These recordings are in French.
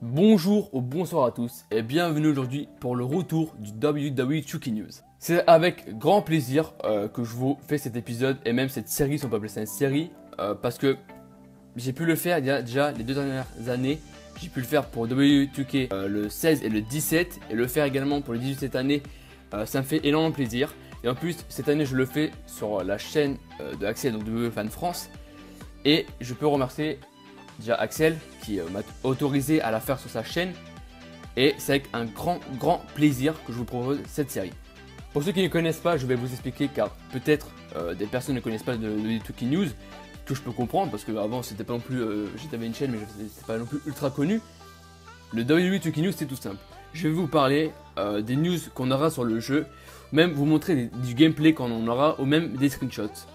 Bonjour ou bonsoir à tous et bienvenue aujourd'hui pour le retour du WWE 2K News. C'est avec grand plaisir que je vous fais cet épisode et même cette série, si on peut appeler ça une série, parce que j'ai pu le faire il y a déjà les 2 dernières années. J'ai pu le faire pour WWE 2K le 16 et le 17 et le faire également pour le 18 cette année. Ça me fait énormément plaisir. Et en plus, cette année, je le fais sur la chaîne de Axel, donc WWE Fan France. Et je peux remercier déjà Axel qui m'a autorisé à la faire sur sa chaîne. Et c'est avec un grand plaisir que je vous propose cette série. Pour ceux qui ne connaissent pas, je vais vous expliquer car peut-être des personnes ne connaissent pas de WWE 2K News. Que je peux comprendre parce que avant c'était pas non plus, j'avais une chaîne mais c'était pas non plus ultra connu. Le WWE 2K News c'est tout simple. Je vais vous parler des news qu'on aura sur le jeu, même vous montrer du gameplay quand on aura, ou même des screenshots.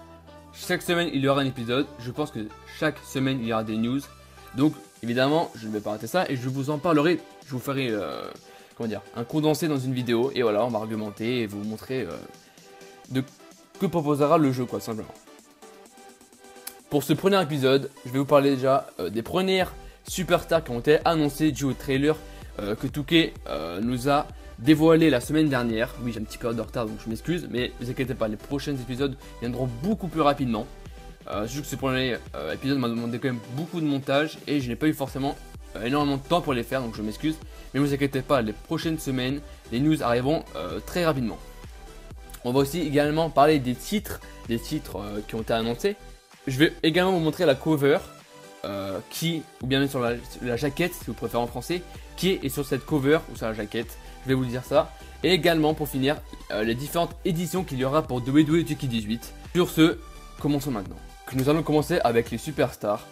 Chaque semaine il y aura un épisode, je pense que chaque semaine il y aura des news. Donc évidemment je ne vais pas rater ça et je vous en parlerai, je vous ferai comment dire, un condensé dans une vidéo. Et voilà, on va argumenter et vous montrer de que proposera le jeu quoi, simplement. Pour ce premier épisode, je vais vous parler déjà des premières superstars qui ont été annoncées dû au trailer que 2K nous a dévoilé la semaine dernière. Oui, j'ai un petit peu de retard donc je m'excuse, mais ne vous inquiétez pas, les prochains épisodes viendront beaucoup plus rapidement. Juste que ce premier épisode m'a demandé quand même beaucoup de montage et je n'ai pas eu forcément énormément de temps pour les faire, donc je m'excuse. Mais ne vous inquiétez pas, les prochaines semaines, les news arriveront très rapidement. On va aussi également parler des titres qui ont été annoncés. Je vais également vous montrer la cover ou bien sur la jaquette si vous préférez en français, qui est sur cette cover ou sur la jaquette. Je vais vous dire ça. Et également pour finir, les différentes éditions qu'il y aura pour WWE 2K18. Sur ce, commençons maintenant. Nous allons commencer avec les superstars.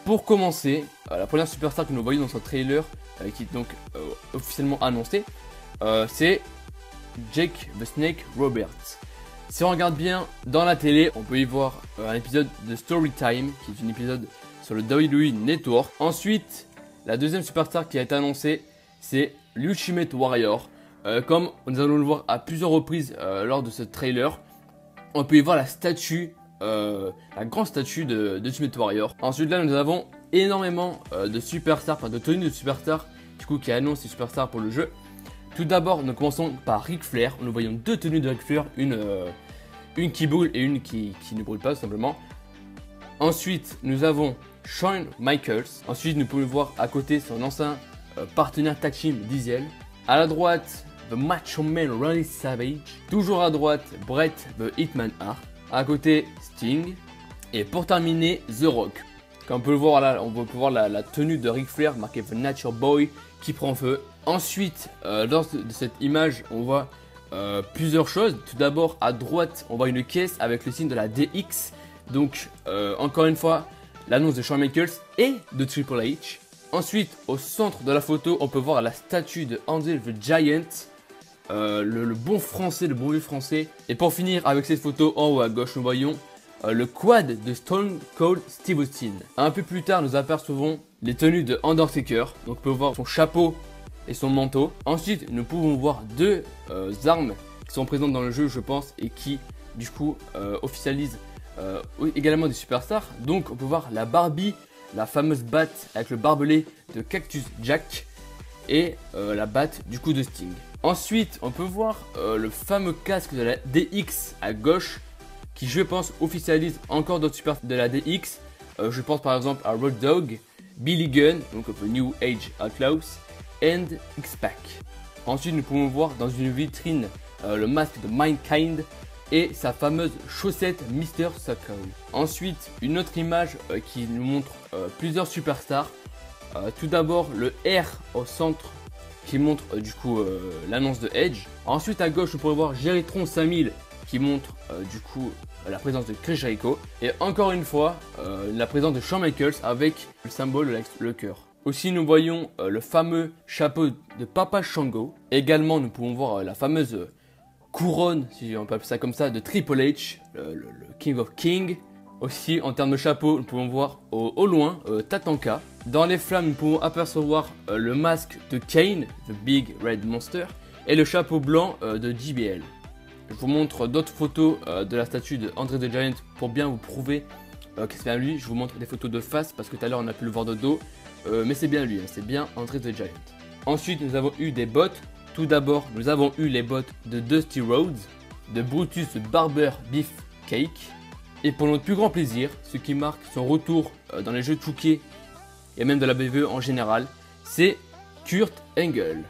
Pour commencer, la première superstar que nous voyons dans ce trailer, qui est donc officiellement annoncée, c'est Jake the Snake Roberts. Si on regarde bien dans la télé, on peut y voir un épisode de Storytime, qui est un épisode sur le WWE Network. Ensuite, la deuxième superstar qui a été annoncée, c'est l'Ultimate Warrior. Comme nous allons le voir à plusieurs reprises lors de ce trailer, on peut y voir la statue, la grande statue de Ultimate Warrior. Ensuite, là, nous avons énormément de superstars, enfin de tenues de superstars, du coup, qui annoncent ces superstars pour le jeu. Tout d'abord, nous commençons par Ric Flair. Nous voyons deux tenues de Ric Flair, une qui brûle et une qui ne brûle pas tout simplement. Ensuite, nous avons Shawn Michaels. Ensuite, nous pouvons voir à côté son ancien partenaire tag team Diesel. À la droite, The Macho Man Randy Savage. Toujours à droite, Bret The Hitman Hart. À côté, Sting. Et pour terminer, The Rock. Comme on peut le voir là, on peut voir la tenue de Ric Flair marquée The Nature Boy qui prend feu. Ensuite, lors de cette image, on voit plusieurs choses. Tout d'abord, à droite, on voit une caisse avec le signe de la DX. Donc, encore une fois, l'annonce de Shawn Michaels et de Triple H. Ensuite, au centre de la photo, on peut voir la statue de Andre the Giant. Le bon français, le bon vieux français. Et pour finir, avec cette photo, en haut à gauche, nous voyons le quad de Stone Cold Steve Austin. Un peu plus tard, nous apercevons les tenues de Undertaker. Donc, on peut voir son chapeau et son manteau. Ensuite, nous pouvons voir deux armes qui sont présentes dans le jeu, je pense, et qui, du coup, officialisent également des superstars. Donc, on peut voir la Barbie, la fameuse batte avec le barbelé de Cactus Jack et la batte, du coup, de Sting. Ensuite, on peut voir le fameux casque de la DX à gauche, qui, je pense, officialise encore d'autres superstars de la DX. Je pense par exemple à Road Dogg, Billy Gunn, donc The New Age Outlaws, and X-Pac. Ensuite, nous pouvons voir dans une vitrine le masque de Mankind et sa fameuse chaussette Mr. Suckle. Ensuite, une autre image qui nous montre plusieurs superstars. Tout d'abord, le R au centre qui montre du coup l'annonce de Edge. Ensuite, à gauche, nous pourrons voir Geritron 5000 qui montre du coup la présence de Chris Jericho. Et encore une fois, la présence de Shawn Michaels avec le symbole, le cœur. Aussi, nous voyons le fameux chapeau de Papa Shango. Également, nous pouvons voir la fameuse couronne, si on peut appeler ça comme ça, de Triple H, le King of King. Aussi, en termes de chapeau, nous pouvons voir au loin Tatanka. Dans les flammes, nous pouvons apercevoir le masque de Kane, The Big Red Monster, et le chapeau blanc de JBL. Je vous montre d'autres photos de la statue de Andre the Giant pour bien vous prouver que c'est bien lui. Je vous montre des photos de face parce que tout à l'heure on a pu le voir de dos. mais c'est bien lui, hein, c'est bien Andre the Giant. Ensuite, nous avons eu des bots. Tout d'abord, nous avons eu les bots de Dusty Rhodes, de Brutus the Barber Beefcake. Et pour notre plus grand plaisir, ce qui marque son retour dans les jeux de 2K et même de la BVE en général, c'est Kurt Angle.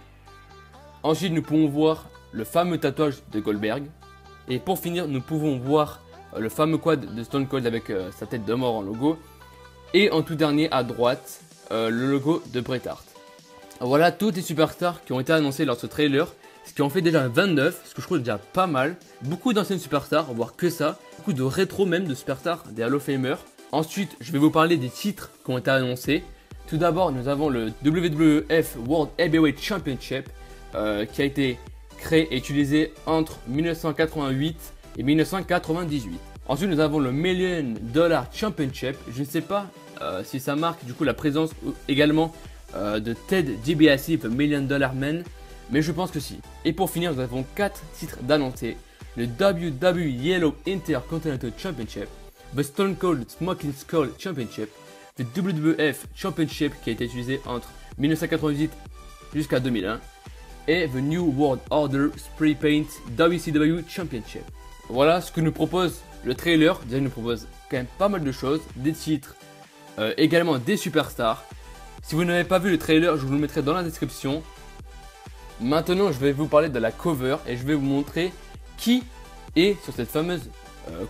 Ensuite, nous pouvons voir le fameux tatouage de Goldberg. Et pour finir, nous pouvons voir le fameux quad de Stone Cold avec sa tête de mort en logo. Et en tout dernier, à droite, le logo de Bret Hart. Voilà toutes les superstars qui ont été annoncées lors de ce trailer. Ce qui en fait déjà 29, ce que je trouve déjà pas mal. Beaucoup d'anciennes superstars, voire que ça. Beaucoup de rétro même de superstars, des Hall of Famers. Ensuite, je vais vous parler des titres qui ont été annoncés. Tout d'abord, nous avons le WWF World Heavyweight Championship qui a été créé et utilisé entre 1988 et 1998. Ensuite, nous avons le Million Dollar Championship. Je ne sais pas si ça marque du coup la présence également de Ted DiBiase, le Million Dollar Man. Mais je pense que si. Et pour finir, nous avons 4 titres d'annoncés. Le WWE Yellow Intercontinental Championship, le Stone Cold Smoking Skull Championship, le WWF Championship qui a été utilisé entre 1998 jusqu'à 2001 et le New World Order Spray Paint WCW Championship. Voilà ce que nous propose le trailer. Déjà, il nous propose quand même pas mal de choses, des titres, également des superstars. Si vous n'avez pas vu le trailer, je vous le mettrai dans la description. Maintenant, je vais vous parler de la cover et je vais vous montrer qui est sur cette fameuse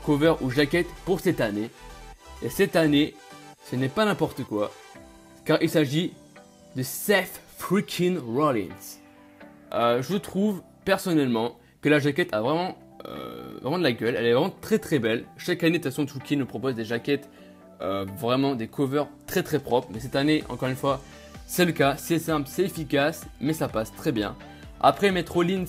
cover ou jaquette pour cette année. Et cette année, ce n'est pas n'importe quoi, car il s'agit de Seth freaking Rollins. Je trouve personnellement que la jaquette a vraiment de la gueule, elle est vraiment très belle. Chaque année, de toute façon, 2K nous propose des jaquettes, vraiment des covers très propres. Mais cette année, encore une fois, c'est le cas, c'est simple, c'est efficace, mais ça passe très bien. Après, mettre Rollins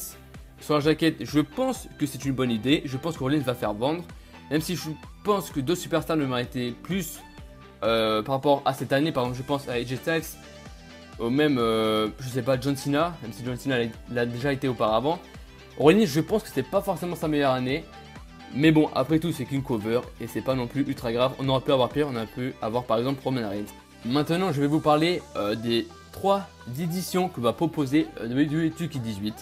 sur la jaquette, je pense que c'est une bonne idée. Je pense que Rollins va faire vendre, même si je pense que d'autres superstars le méritaient plus par rapport à cette année. Par exemple, je pense à AJ Styles, ou même, je sais pas, John Cena, même si John Cena l'a déjà été auparavant. Rollins, je pense que c'était pas forcément sa meilleure année. Mais bon, après tout, c'est qu'une cover et c'est pas non plus ultra grave. On aurait pu avoir pire, on aurait pu avoir par exemple Roman Reigns. Maintenant, je vais vous parler des 3 éditions que va proposer WWE 2K18.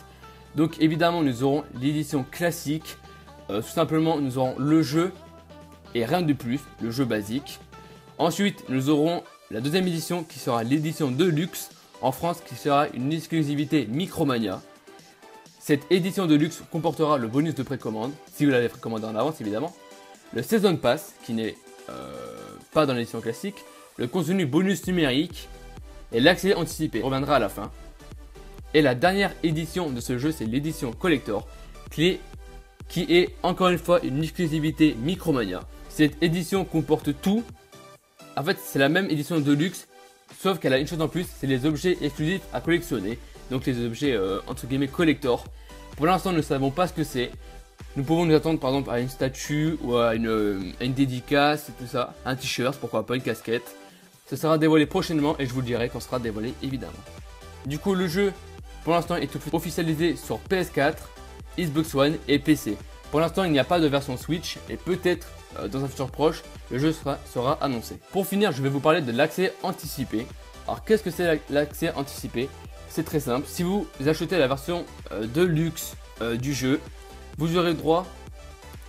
Donc évidemment, nous aurons l'édition classique. Tout simplement, nous aurons le jeu et rien de plus, le jeu basique. Ensuite, nous aurons la deuxième édition qui sera l'édition Deluxe en France, qui sera une exclusivité Micromania. Cette édition de luxe comportera le bonus de précommande, si vous l'avez précommandé en avance évidemment, le Season Pass, qui n'est pas dans l'édition classique, le contenu bonus numérique et l'accès anticipé, reviendra à la fin. Et la dernière édition de ce jeu, c'est l'édition Collector, qui est encore une fois une exclusivité Micromania. Cette édition comporte tout. En fait, c'est la même édition de luxe, sauf qu'elle a une chose en plus, c'est les objets exclusifs à collectionner. Donc les objets entre guillemets collector. Pour l'instant, nous ne savons pas ce que c'est. Nous pouvons nous attendre par exemple à une statue ou à une dédicace et tout ça. Un t-shirt, pourquoi pas une casquette. Ce sera dévoilé prochainement et je vous le dirai quand ce sera dévoilé évidemment. Du coup, le jeu pour l'instant est officialisé sur PS4, Xbox One et PC. Pour l'instant, il n'y a pas de version Switch et peut-être dans un futur proche, le jeu sera annoncé. Pour finir, je vais vous parler de l'accès anticipé. Alors qu'est-ce que c'est l'accès anticipé? C'est très simple, si vous achetez la version de luxe du jeu, vous aurez droit,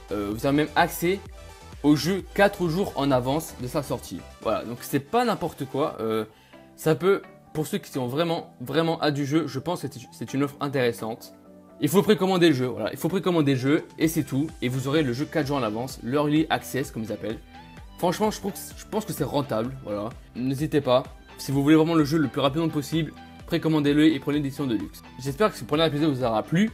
vous avez même accès au jeu 4 jours en avance de sa sortie. Voilà, donc c'est pas n'importe quoi, ça peut, pour ceux qui sont vraiment à du jeu, je pense que c'est une offre intéressante. Il faut précommander le jeu, voilà, il faut précommander le jeu et c'est tout, et vous aurez le jeu 4 jours en avance, l'Early Access comme ils appellent. Franchement, je pense que c'est rentable, voilà, n'hésitez pas, si vous voulez vraiment le jeu le plus rapidement possible, précommandez-le et prenez l'édition de luxe. J'espère que ce premier épisode vous aura plu.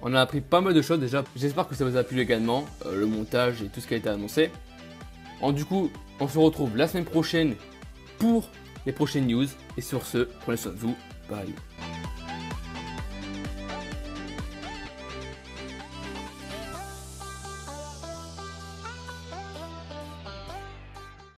On a appris pas mal de choses déjà. J'espère que ça vous a plu également, le montage et tout ce qui a été annoncé. Du coup, on se retrouve la semaine prochaine pour les prochaines news. Et sur ce, prenez soin de vous. Bye.